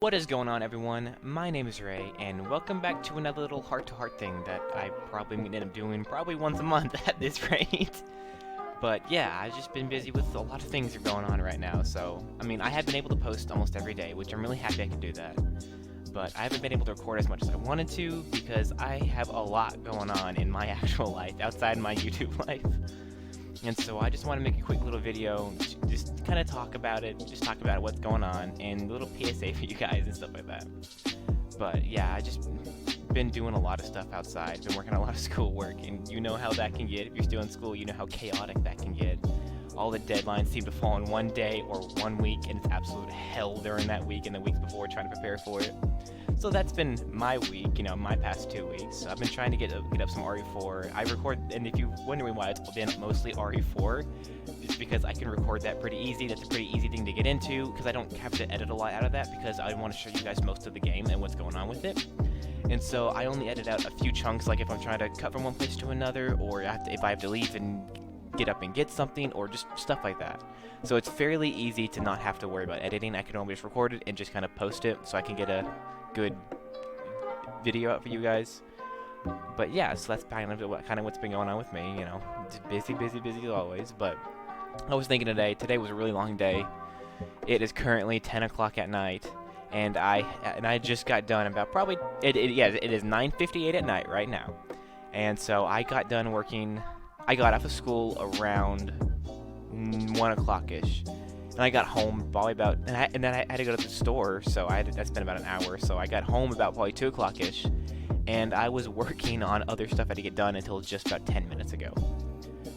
What is going on, everyone? My name is Ray, and welcome back to another little heart-to-heart thing that I probably end up doing probably once a month at this rate. But yeah, I've just been busy with a lot of things that are going on right now, so, I have been able to post almost every day, which I'm really happy I can do that. But I haven't been able to record as much as I wanted to because I have a lot going on in my actual life outside my YouTube life. And so I just want to make a quick little video, just kind of talk about it, what's going on, and a little PSA for you guys and stuff like that. But yeah, I just been doing a lot of stuff outside, been working on a lot of schoolwork, and you know how that can get. If you're still in school, you know how chaotic that can get. All the deadlines seem to fall in one day or 1 week, and it's absolute hell during that week and the weeks before trying to prepare for it. So that's been my week, my past 2 weeks. I've been trying to get up some RE4. I record, and if you're wondering why it's been mostly RE4, it's because I can record that pretty easy. That's a pretty easy thing to get into, because I don't have to edit a lot out of that, because I want to show you guys most of the game and what's going on with it. And so I only edit out a few chunks, like if I'm trying to cut from one place to another, or if I have to leave and get up and get something, or just stuff like that. So it's fairly easy to not have to worry about editing. I can always record it and just kind of post it, so I can get a good video out for you guys. But yeah, so that's kind of what's been going on with me, just busy as always. But I was thinking today was a really long day. It is currently 10 o'clock at night, and I just got done about probably it is 9:58 at night right now. And so I got done working. I got off of school around 1 o'clock ish. And I got home probably about, and then I had to go to the store, so I spent about an hour. So I got home about probably 2 o'clock ish, and I was working on other stuff I had to get done until just about 10 minutes ago.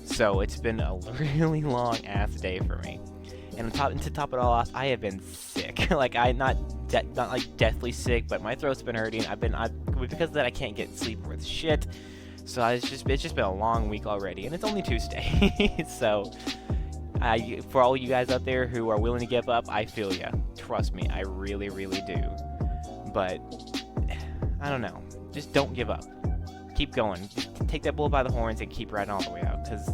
So it's been a really long ass day for me. And to top it all off, I have been sick. Like not like deathly sick, but my throat's been hurting. Because of that I can't get sleep worth shit. So it's just been a long week already, and it's only Tuesday. So. For all you guys out there who are willing to give up, I feel ya. Trust me, I really, really do. But, I don't know. Just don't give up. Keep going. Just take that bull by the horns and keep riding all the way out, because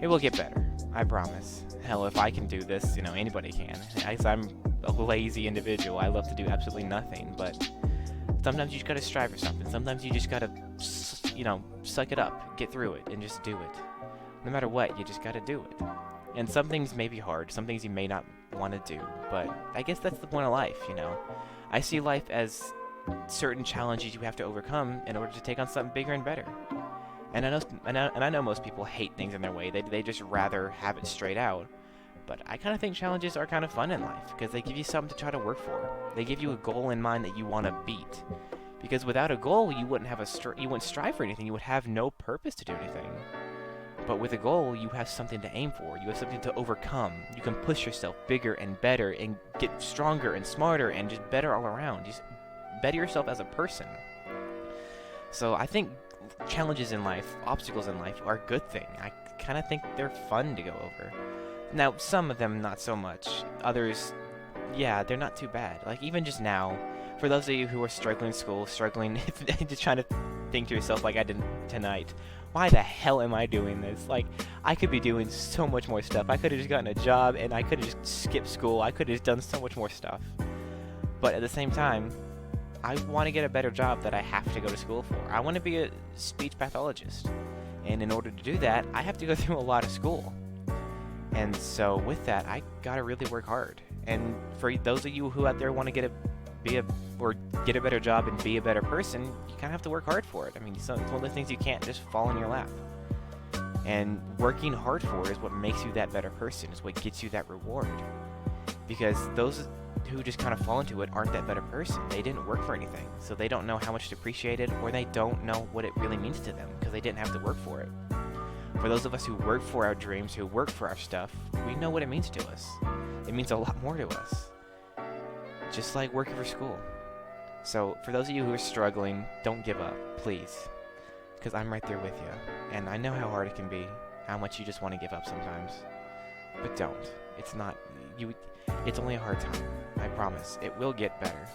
it will get better. I promise. Hell, if I can do this, anybody can. I'm a lazy individual. I love to do absolutely nothing, but sometimes you just gotta strive for something. Sometimes you just gotta, suck it up, get through it, and just do it. No matter what, you just gotta do it. And some things may be hard, some things you may not want to do, but I guess that's the point of life, I see life as certain challenges you have to overcome in order to take on something bigger and better. And I know most people hate things in their way. They just rather have it straight out. But I kind of think challenges are kind of fun in life, because they give you something to try to work for. They give you a goal in mind that you want to beat. Because without a goal, you wouldn't strive for anything. You would have no purpose to do anything. But with a goal, you have something to aim for. You have something to overcome. You can push yourself bigger and better and get stronger and smarter and just better all around. Just better yourself as a person. So I think challenges in life, obstacles in life, are a good thing. I kind of think they're fun to go over. Now, some of them not so much. Others, yeah, they're not too bad. Like even just now, for those of you who are struggling in school, just trying to think to yourself like I did tonight, why the hell am I doing this? Like, I could be doing so much more stuff. I could have just gotten a job, and I could have just skipped school. I could have done so much more stuff. But at the same time, I want to get a better job that I have to go to school for. I want to be a speech pathologist. And in order to do that, I have to go through a lot of school. And so with that, I gotta really work hard. And for those of you who out there want to get a better job and be a better person, you kind of have to work hard for it. It's one of the things you can't just fall in your lap. And working hard for is what makes you that better person, is what gets you that reward. Because those who just kind of fall into it aren't that better person. They didn't work for anything, so they don't know how much to appreciate it, or they don't know what it really means to them, because they didn't have to work for it. For those of us who work for our dreams, who work for our stuff, we know what it means to us. It means a lot more to us. Just like working for school. So, for those of you who are struggling, don't give up, please. Because I'm right there with you. And I know how hard it can be, how much you just want to give up sometimes. But don't. It's only a hard time. I promise. It will get better.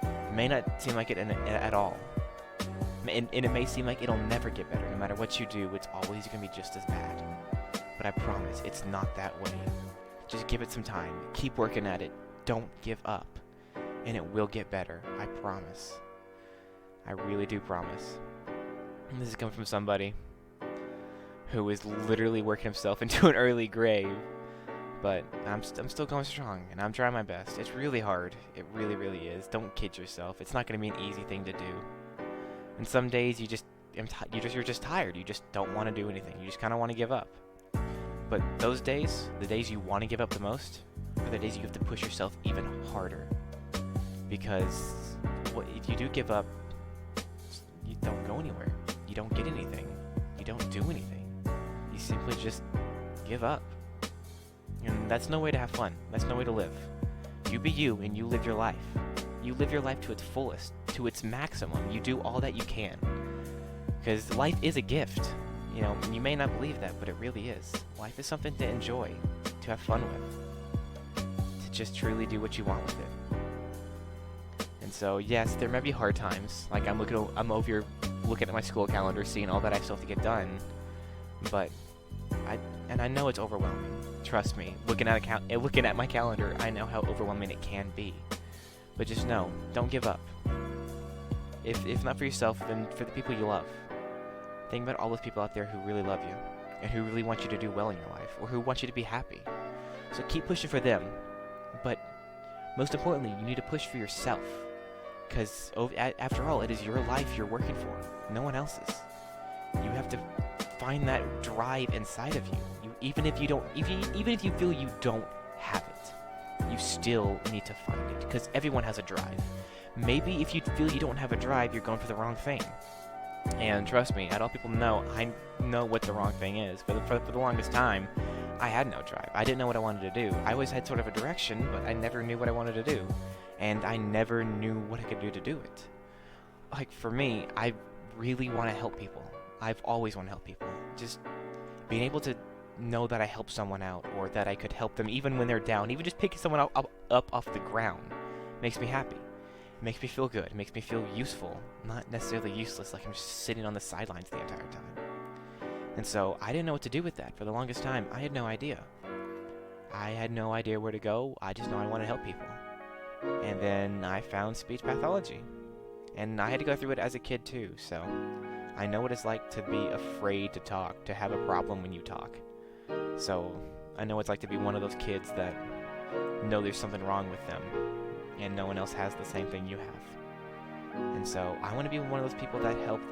It may not seem like it at all. And it may seem like it'll never get better. No matter what you do, it's always going to be just as bad. But I promise, it's not that way. Just give it some time. Keep working at it. Don't give up. and it will get better. I promise. I really do promise. And this is coming from somebody who is literally working himself into an early grave. But I'm still going strong, and I'm trying my best. It's really hard. It really, really is. Don't kid yourself. It's not going to be an easy thing to do. And some days you're just tired. You just don't want to do anything. You just kind of want to give up. But those days, the days you want to give up the most, are the days you have to push yourself even harder. Because if you do give up, you don't go anywhere. You don't get anything. You don't do anything. You simply just give up. And that's no way to have fun. That's no way to live. You be you, and you live your life. You live your life to its fullest, to its maximum. You do all that you can. Because life is a gift. You know, you may not believe that, but it really is. Life is something to enjoy, to have fun with, to just truly do what you want with it. And so, yes, there may be hard times. Like I'm over here looking at my school calendar, seeing all that I still have to get done. But I know it's overwhelming. Trust me. Looking at my calendar, I know how overwhelming it can be. But just know, don't give up. If not for yourself, then for the people you love. Think about all those people out there who really love you, and who really want you to do well in your life, or who want you to be happy. So keep pushing for them. But most importantly, you need to push for yourself. Because after all, it is your life you're working for, no one else's. You have to find that drive inside of you. Even if you feel you don't have it, you still need to find it. Because everyone has a drive. Maybe if you feel you don't have a drive, you're going for the wrong thing. And trust me, I don't people know, I know what the wrong thing is. For the longest time, I had no drive. I didn't know what I wanted to do. I always had sort of a direction, but I never knew what I wanted to do. And I never knew what I could do to do it. Like, for me, I really want to help people. I've always wanted to help people. Just being able to know that I helped someone out, or that I could help them even when they're down, even just picking someone up off the ground, makes me happy. It makes me feel good. It makes me feel useful, not necessarily useless, like I'm just sitting on the sidelines the entire time. And so I didn't know what to do with that for the longest time. I had no idea. I had no idea where to go. I just know I want to help people. And then I found speech pathology. And I had to go through it as a kid too, so I know what it's like to be afraid to talk, to have a problem when you talk. So I know what it's like to be one of those kids that know there's something wrong with them, and no one else has the same thing you have. And so I want to be one of those people that helped.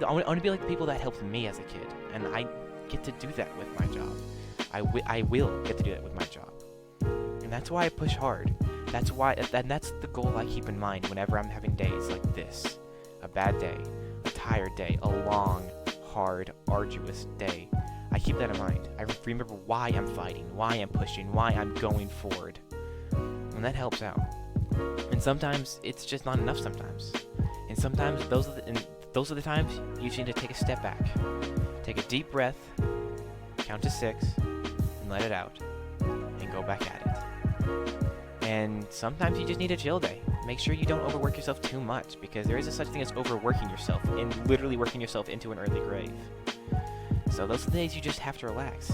I want to be like the people that helped me as a kid, and I get to do that with my job. I will get to do that with my job, and that's why I push hard. That's the goal I keep in mind whenever I'm having days like this, a bad day, a tired day, a long, hard, arduous day. I keep that in mind. I remember why I'm fighting, why I'm pushing, why I'm going forward, and that helps out. And sometimes it's just not enough sometimes. And sometimes those are the times you just need to take a step back. Take a deep breath, count to 6, and let it out. And go back at it. And sometimes you just need a chill day. Make sure you don't overwork yourself too much, because there is a such thing as overworking yourself and literally working yourself into an early grave. So those are the days you just have to relax.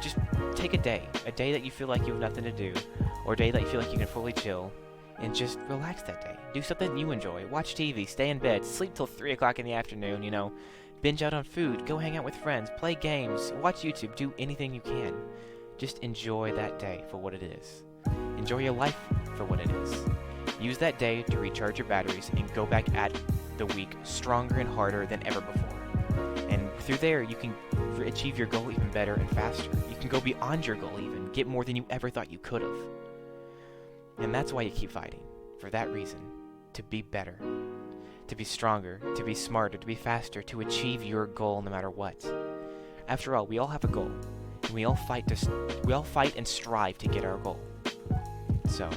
Just take a day that you feel like you have nothing to do, or a day that you feel like you can fully chill, and just relax that day. Do something you enjoy. Watch TV, stay in bed, sleep till 3 o'clock in the afternoon, binge out on food, go hang out with friends, play games, watch YouTube, do anything you can. Just enjoy that day for what it is. Enjoy your life for what it is. Use that day to recharge your batteries and go back at the week stronger and harder than ever before. And through there, you can achieve your goal even better and faster. You can go beyond your goal even, get more than you ever thought you could have. And that's why you keep fighting, for that reason, to be better, to be stronger, to be smarter, to be faster, to achieve your goal no matter what. After all, we all have a goal, and we all fight and strive to get our goal. So,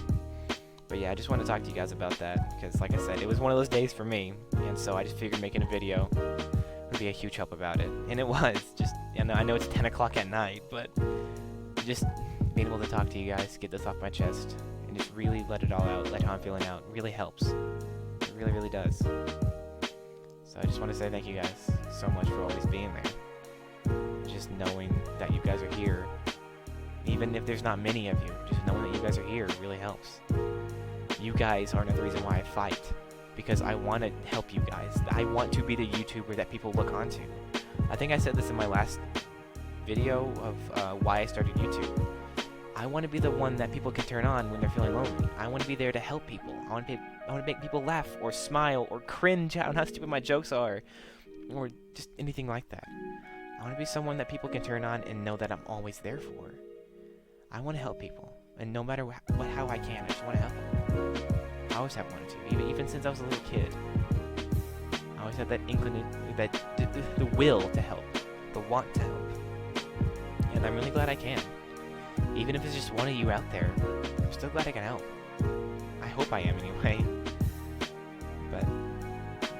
but yeah, I just want to talk to you guys about that, because like I said, it was one of those days for me, and so I just figured making a video would be a huge help about it. And it was, I know it's 10 o'clock at night, but just being able to talk to you guys, get this off my chest, and just really let it all out, let how I'm feeling out, really helps. It really, really does. So I just want to say thank you guys so much for always being there. Just knowing that you guys are here, even if there's not many of you, just knowing that you guys are here really helps. You guys are another reason why I fight, because I want to help you guys. I want to be the YouTuber that people look onto. I think I said this in my last video of why I started YouTube. I want to be the one that people can turn on when they're feeling lonely. I want to be there to help people. I want to make people laugh or smile or cringe out on how stupid my jokes are, or just anything like that. I want to be someone that people can turn on and know that I'm always there for. I want to help people, and no matter how I can, I just want to help them. I always have wanted to, even since I was a little kid. I always had that the will to help, the want to help, and I'm really glad I can. Even if it's just one of you out there, I'm still glad I can help. I hope I am anyway. But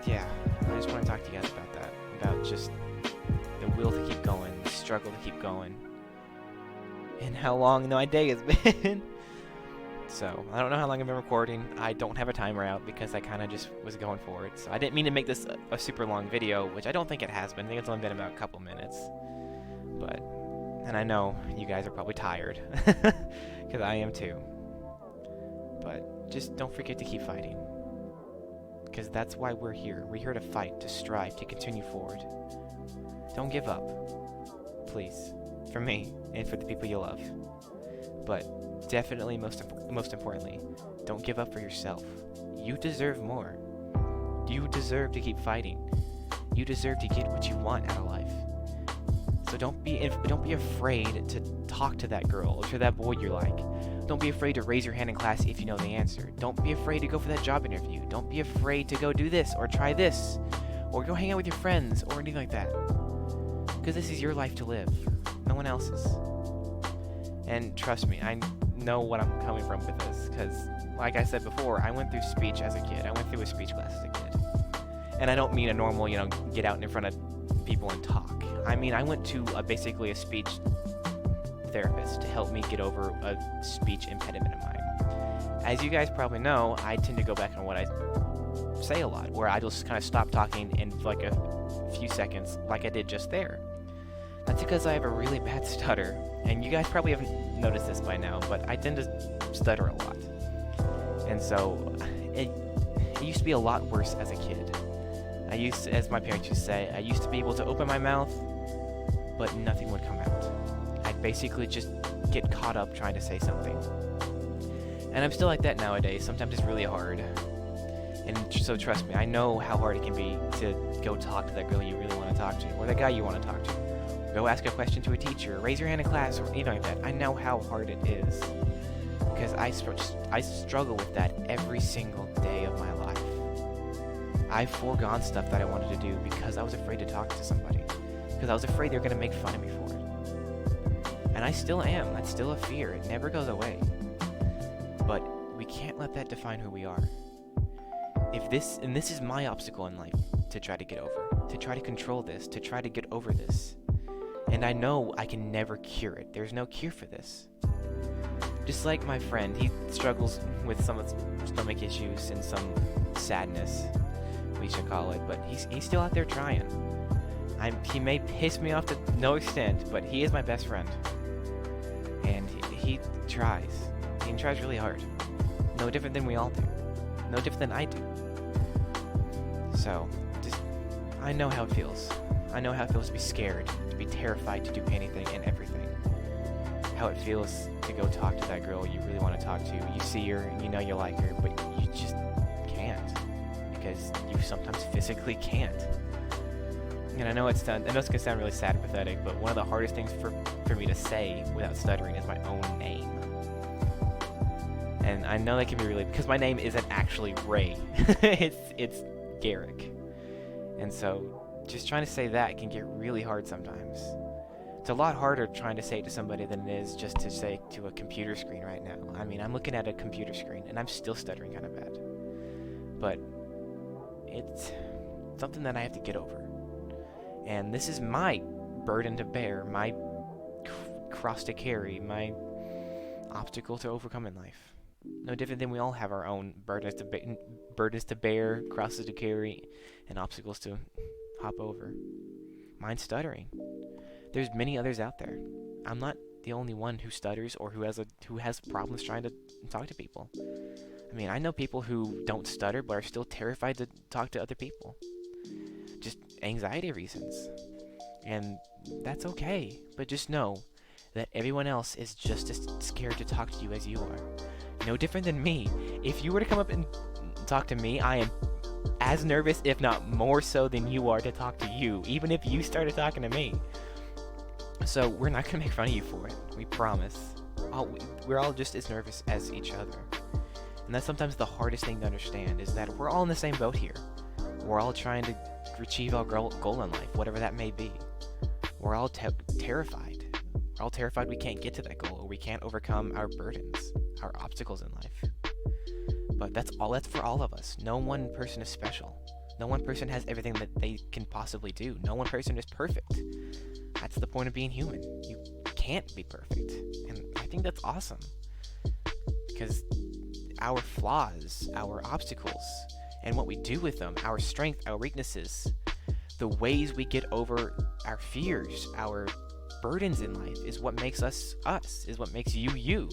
yeah, I just want to talk to you guys about that, about just the will to keep going, the struggle to keep going, and how long my day has been. So, I don't know how long I've been recording. I don't have a timer out because I kind of just was going for it. So I didn't mean to make this a super long video, which I don't think it has been. I think it's only been about a couple minutes. But, and I know you guys are probably tired, because I am too. But just don't forget to keep fighting, because that's why we're here. We're here to fight, to strive, to continue forward. Don't give up, please, for me and for the people you love. But definitely, most importantly, don't give up for yourself. You deserve more. You deserve to keep fighting. You deserve to get what you want out of life. So don't be afraid to talk to that girl or to that boy you like. Don't be afraid to raise your hand in class if you know the answer. Don't be afraid to go for that job interview. Don't be afraid to go do this or try this or go hang out with your friends or anything like that. Because this is your life to live, no one else's. And trust me, I know what I'm coming from with this, because like I said before, I went through speech as a kid. I went through a speech class as a kid. And I don't mean a normal, get out in front of people and talk. I mean, I went to basically a speech therapist to help me get over a speech impediment of mine. As you guys probably know, I tend to go back on what I say a lot, where I just kind of stop talking in like a few seconds, like I did just there. That's because I have a really bad stutter, and you guys probably haven't noticed this by now, but I tend to stutter a lot. And so, it used to be a lot worse as a kid. I used to, as my parents used to say, I used to be able to open my mouth, but nothing would come out. I'd basically just get caught up trying to say something. And I'm still like that nowadays. Sometimes it's really hard. And so trust me, I know how hard it can be to go talk to that girl you really want to talk to, or that guy you want to talk to. Go ask a question to a teacher, raise your hand in class, or anything like that. I know how hard it is, because I struggle with that every single day of my life. I've foregone stuff that I wanted to do because I was afraid to talk to somebody, because I was afraid they were going to make fun of me for it. And I still am. That's still a fear. It never goes away. But we can't let that define who we are. This is my obstacle in life to try to get over, to try to control this, to try to get over this. And I know I can never cure it. There's no cure for this. Just like my friend, he struggles with some stomach issues and some sadness, we should call it, but he's still out there trying. He may piss me off to no extent, but he is my best friend. And he tries. He tries really hard. No different than we all do. No different than I do. So, I know how it feels. I know how it feels to be scared, to be terrified to do anything and everything. How it feels to go talk to that girl you really want to talk to. You see her, and you know you like her, but you just can't. Because you sometimes physically can't. And I know it's going to sound really sad and pathetic, but one of the hardest things for me to say without stuttering is my own name. And I know that can be really, because my name isn't actually Ray. it's Garrick. And so just trying to say that can get really hard sometimes. It's a lot harder trying to say it to somebody than it is just to say to a computer screen right now. I mean, I'm looking at a computer screen and I'm still stuttering kind of bad. But it's something that I have to get over. And this is my burden to bear, my cross to carry, my obstacle to overcome in life. No different than we all have our own burdens to bear, crosses to carry, and obstacles to hop over. Mine's stuttering. There's many others out there. I'm not the only one who stutters or who has problems trying to talk to people. I mean, I know people who don't stutter but are still terrified to talk to other people. Just anxiety reasons. And that's okay. But just know that everyone else is just as scared to talk to you as you are. No different than me. If you were to come up and talk to me, I am as nervous, if not more so than you are to talk to you, even if you started talking to me. So we're not going to make fun of you for it. We promise. We're all just as nervous as each other. And that's sometimes the hardest thing to understand, is that we're all in the same boat here. We're all trying to achieve our goal in life, whatever that may be. We're all terrified. We're all terrified we can't get to that goal, or we can't overcome our burdens, our obstacles in life. But that's for all of us. No one person is special. No one person has everything that they can possibly do. No one person is perfect. That's the point of being human. You can't be perfect. And I think that's awesome. Because our flaws, our obstacles, and what we do with them, our strength, our weaknesses, the ways we get over our fears, our burdens in life, is what makes us us, is what makes you you,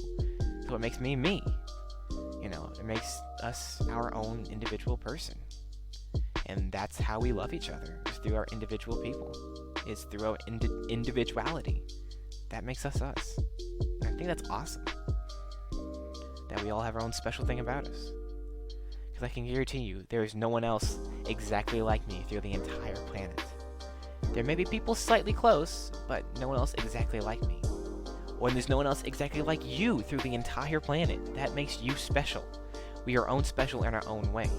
is what makes me me. You know, it makes us our own individual person. And that's how we love each other, is through our individual people. It's through our individuality. That makes us us. And I think that's awesome. That we all have our own special thing about us. Because I can guarantee you, there is no one else exactly like me through the entire planet. There may be people slightly close, but no one else exactly like me. Or there's no one else exactly like you through the entire planet. That makes you special. We are own special in our own way.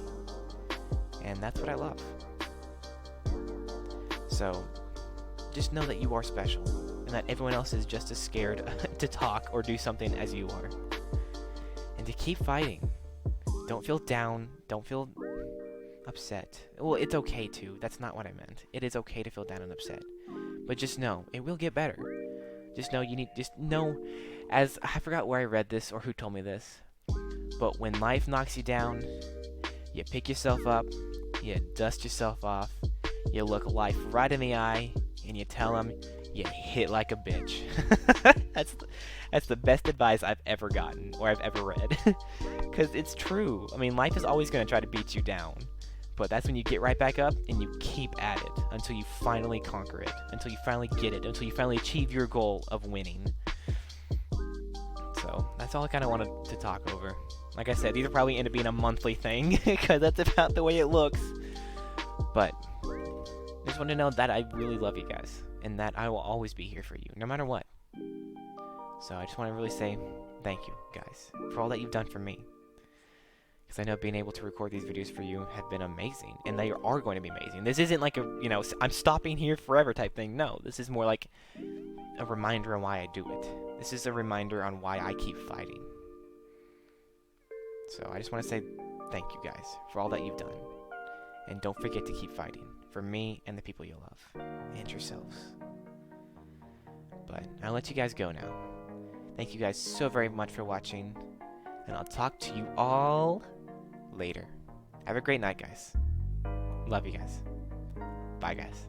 And that's what I love. So, just know that you are special, and that everyone else is just as scared to talk or do something as you are. And to keep fighting. Don't feel down. Don't feel upset. Well, it's okay to. That's not what I meant. It is okay to feel down and upset. But just know, it will get better. Just know, as I forgot where I read this or who told me this, but when life knocks you down, you pick yourself up, you dust yourself off, you look life right in the eye, and you tell them you hit like a bitch. That's the best advice I've ever gotten or I've ever read. Because it's true. I mean, life is always going to try to beat you down. But that's when you get right back up and you keep at it until you finally conquer it, until you finally get it, until you finally achieve your goal of winning. So that's all I kind of wanted to talk over. Like I said, these will probably end up being a monthly thing because that's about the way it looks. But I just want to know that I really love you guys and that I will always be here for you, no matter what. So I just want to really say thank you, guys, for all that you've done for me. Because I know being able to record these videos for you have been amazing, and they are going to be amazing. This isn't like a, I'm stopping here forever type thing. No, this is more like a reminder on why I do it. This is a reminder on why I keep fighting. So I just want to say thank you guys for all that you've done. And don't forget to keep fighting for me and the people you love, and yourselves. But I'll let you guys go now. Thank you guys so very much for watching, and I'll talk to you all later. Have a great night, guys. Love you guys. Bye, guys.